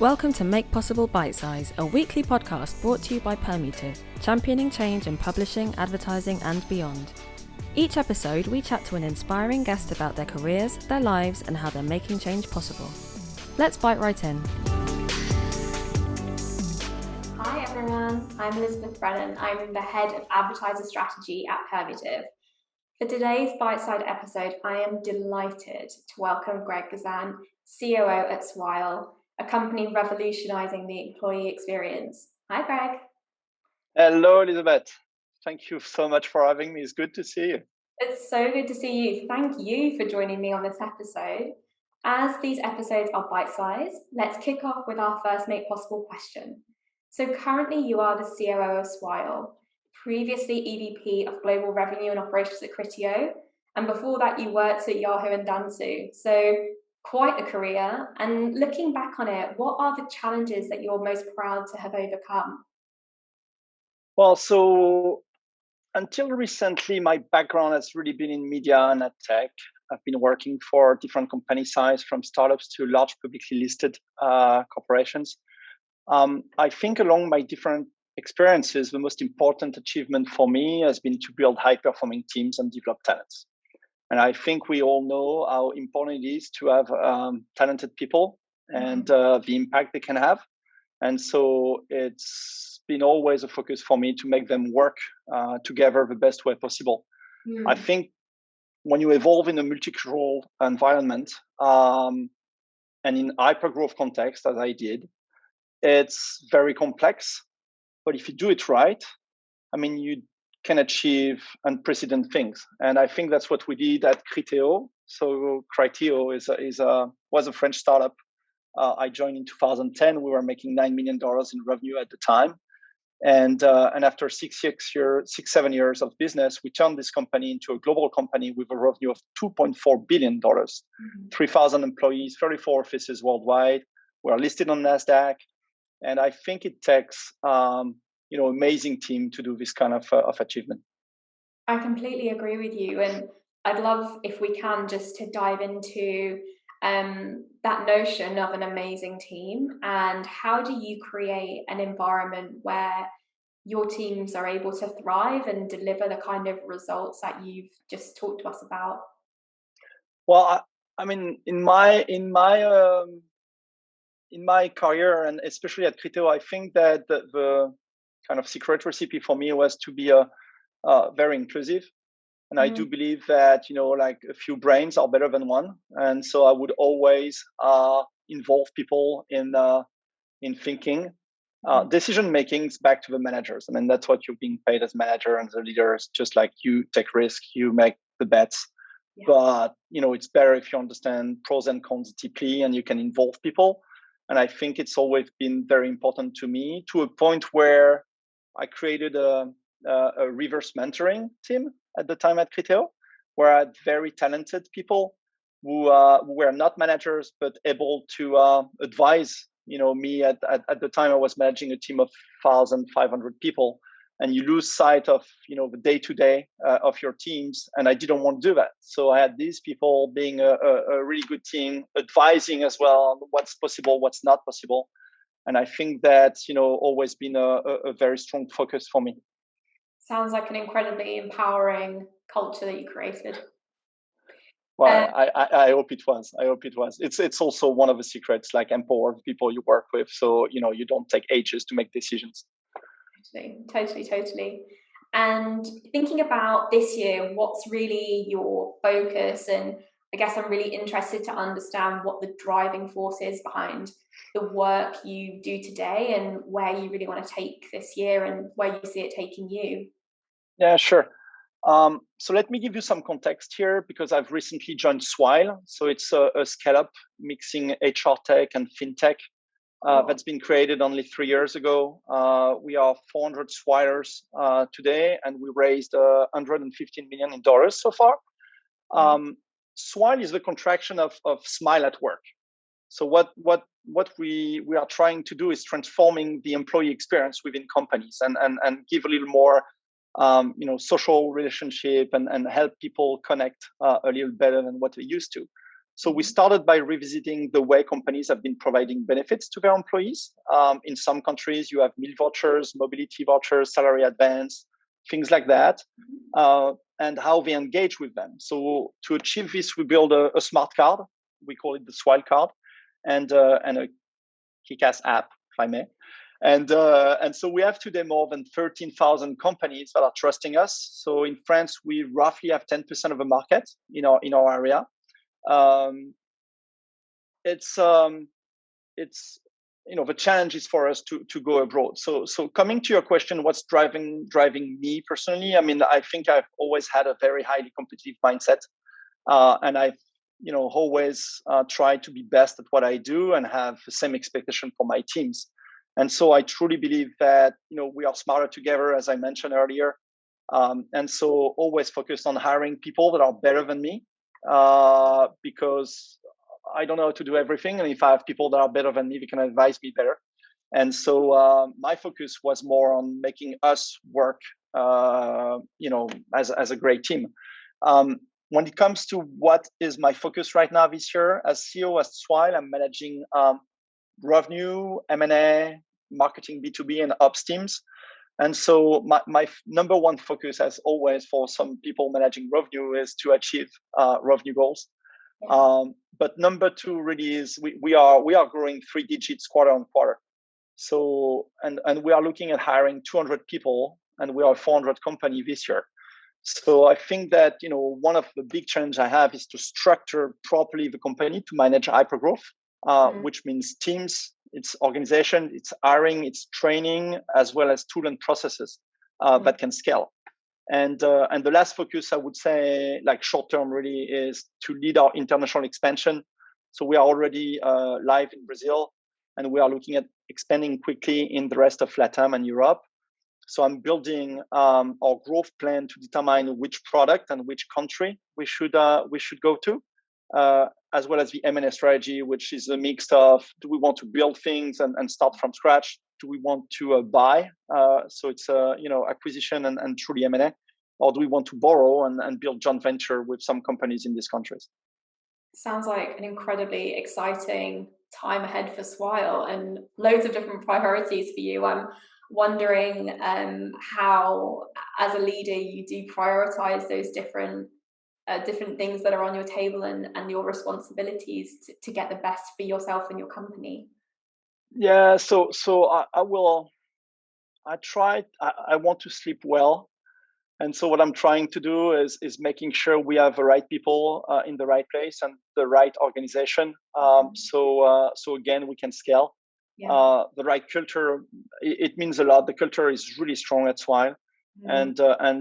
Welcome to Make Possible Bitesize, a weekly podcast brought to you by Permutive, championing change in publishing, advertising, and beyond. Each episode, we chat to an inspiring guest about their careers, their lives, and how they're making change possible. Let's bite right in. Hi everyone, I'm Elizabeth Brennan. I'm the head of advertiser strategy at Permutive. For today's Bitesize episode, I am delighted to welcome Greg Gazagne, COO at Swile, a company revolutionizing the employee experience. Hi, Greg. Hello, Elizabeth. Thank you so much for having me. It's good to see you. It's so good to see you. Thank you for joining me on this episode. As these episodes are bite-sized, let's kick off with our first Make Possible question. So currently you are the COO of Swile, previously EVP of Global Revenue and Operations at Criteo, and before that you worked at Yahoo and Dentsu. So quite a career. And looking back on it, what are the challenges that you're most proud to have overcome? Well, so until recently, my background has really been in media and ad tech. I've been working for different company size, from startups to large publicly listed corporations. I think along my different experiences, the most important achievement for me has been to build high-performing teams and develop talents. And I think we all know how important it is to have talented people and the impact they can have. And so it's been always a focus for me to make them work together the best way possible. I think when you evolve in a multicultural environment and in hyper-growth context, as I did, it's very complex. But if you do it right, I mean, you can achieve unprecedented things. And I think that's what we did at Criteo. So Criteo was a French startup. I joined in 2010. We were making $9 million in revenue at the time. And after 7 years of business, we turned this company into a global company with a revenue of $2.4 billion, 3,000 employees, 34 offices worldwide. We're listed on NASDAQ. And I think it takes amazing team to do this kind of achievement. I completely agree with you. And I'd love, if we can, just to dive into that notion of an amazing team, and how do you create an environment where your teams are able to thrive and deliver the kind of results that you've just talked to us about? Well, I mean, in my career, and especially at Criteo, I think that the kind of secret recipe for me was to be very inclusive. And I do believe that, like a few brains are better than one. And so I would always involve people in thinking. Decision making is back to the managers. I mean, that's what you're being paid as manager and the leaders, just like you take risk, you make the bets. Yeah. But, it's better if you understand pros and cons deeply and you can involve people. And I think it's always been very important to me, to a point where I created a reverse mentoring team at the time at Criteo, where I had very talented people who were not managers, but able to advise, me at the time I was managing a team of 1,500 people, and you lose sight of, the day-to-day of your teams. And I didn't want to do that. So I had these people being a really good team, advising as well on what's possible, what's not possible. And I think that's, always been a very strong focus for me. Sounds like an incredibly empowering culture that you created. Well, I hope it was. I hope it was. It's also one of the secrets, like empower the people you work with. So, you don't take ages to make decisions. Totally. And thinking about this year, what's really your focus? And I guess I'm really interested to understand what the driving force is behind the work you do today and where you really want to take this year and where you see it taking you. Yeah, sure. So let me give you some context here, because I've recently joined Swile. So it's a scale-up mixing HR tech and fintech that's been created only 3 years ago. We are 400 Swilers today, and we raised $115 million so far. Swile is the contraction of Smile at Work. So what we are trying to do is transforming the employee experience within companies and give a little more social relationship and help people connect a little better than what they used to. So we started by revisiting the way companies have been providing benefits to their employees. In some countries, you have meal vouchers, mobility vouchers, salary advance, things like that, and how they engage with them. So to achieve this, we build a smart card. We call it the Swile card, and a kick-ass app, if I may. And so we have today more than 13,000 companies that are trusting us. So in France, we roughly have 10% of the market in our area. It's the challenge is for us to go abroad. So coming to your question, what's driving me personally? I mean, I think I've always had a very highly competitive mindset, and I've always tried to be best at what I do and have the same expectation for my teams. And so I truly believe that we are smarter together, as I mentioned earlier. And so always focused on hiring people that are better than me, because I don't know how to do everything. And if I have people that are better than me, they can advise me better. And so my focus was more on making us work, as a great team. When it comes to what is my focus right now this year, as CEO at Swile, I'm managing revenue, M&A, marketing B2B, and ops teams. And so my number one focus, as always, for some people managing revenue, is to achieve revenue goals. But number two really is we are growing 3 digits quarter on quarter. So and we are looking at hiring 200 people, and we are a 400 company this year. So I think that one of the big challenges I have is to structure properly the company to manage hypergrowth, which means teams, its organization, its hiring, its training, as well as tool and processes that can scale. And the last focus, I would say, like short term, really is to lead our international expansion. So we are already live in Brazil, and we are looking at expanding quickly in the rest of LATAM and Europe. So I'm building our growth plan to determine which product and which country we should go to, as well as the M&A strategy, which is a mix of, do we want to build things and start from scratch? Do we want to buy? So it's acquisition and truly M&A, or do we want to borrow and build joint venture with some companies in these countries? Sounds like an incredibly exciting time ahead for Swile and loads of different priorities for you. I'm wondering how, as a leader, you do prioritize those different things that are on your table and your responsibilities to get the best for yourself and your company. Yeah, so I want to sleep well. And so what I'm trying to do is making sure we have the right people in the right place and the right organization. So again, we can scale. Yeah. The right culture, it means a lot. The culture is really strong at Swile. And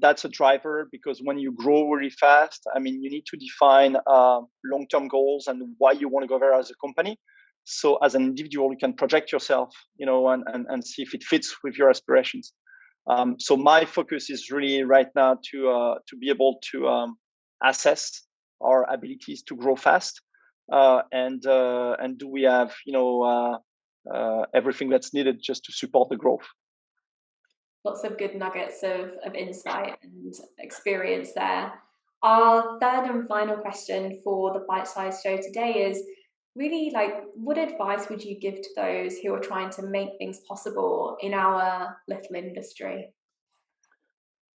that's a driver, because when you grow really fast, I mean, you need to define long-term goals and why you want to go there as a company. So as an individual, you can project yourself, and see if it fits with your aspirations. So my focus is really right now to be able to assess our abilities to grow fast, and do we have everything that's needed just to support the growth. Lots of good nuggets of insight and experience there. Our third and final question for the Bitesize show today is really, what advice would you give to those who are trying to make things possible in our little industry?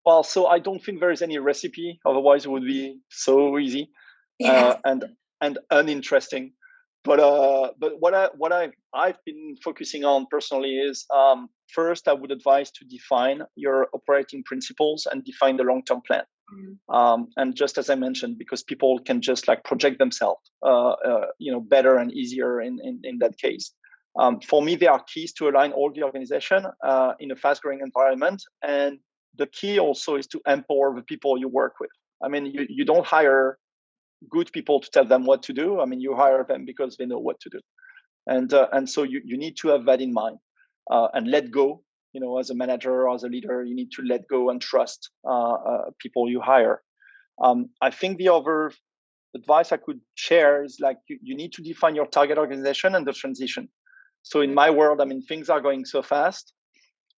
Well, so I don't think there is any recipe, otherwise it would be so easy. Yes. And uninteresting. But what I've been focusing on personally is, first, I would advise to define your operating principles and define the long-term plan. And just as I mentioned, because people can just project themselves, better and easier in that case. For me, there are keys to align all the organization in a fast-growing environment, and the key also is to empower the people you work with. I mean, you don't hire good people to tell them what to do. I mean, you hire them because they know what to do, and so you need to have that in mind, and let go. As a manager or as a leader, you need to let go and trust people you hire. I think the other advice I could share is you need to define your target organization and the transition. So in my world, I mean, things are going so fast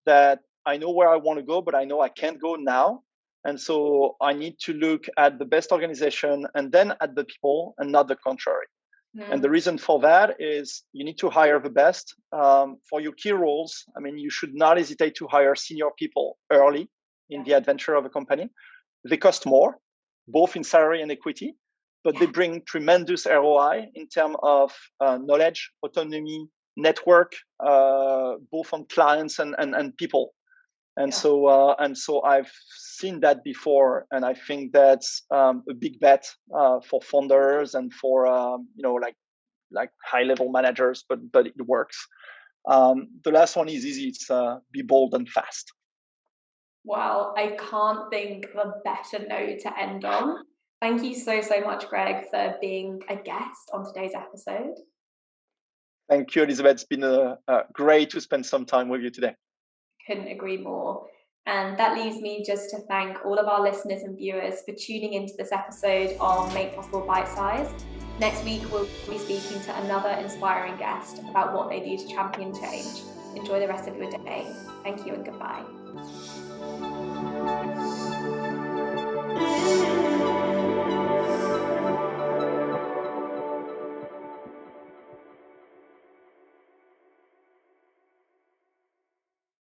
that I know where I want to go, but I know I can't go now. And so I need to look at the best organization and then at the people and not the contrary. And the reason for that is you need to hire the best. For your key roles, I mean, you should not hesitate to hire senior people early in the adventure of a company. They cost more, both in salary and equity, but they bring tremendous ROI in terms of knowledge, autonomy, network, both on clients and people. And so I've seen that before, and I think that's a big bet for founders and for like high level managers, but it works. The last one is easy. It's be bold and fast. Well, I can't think of a better note to end on. Thank you so much, Greg, for being a guest on today's episode. Thank you, Elizabeth. It's been great to spend some time with you today. Couldn't agree more. And that leaves me just to thank all of our listeners and viewers for tuning into this episode of Make Possible Bitesize. Next week, we'll be speaking to another inspiring guest about what they do to champion change. Enjoy the rest of your day. Thank you and goodbye.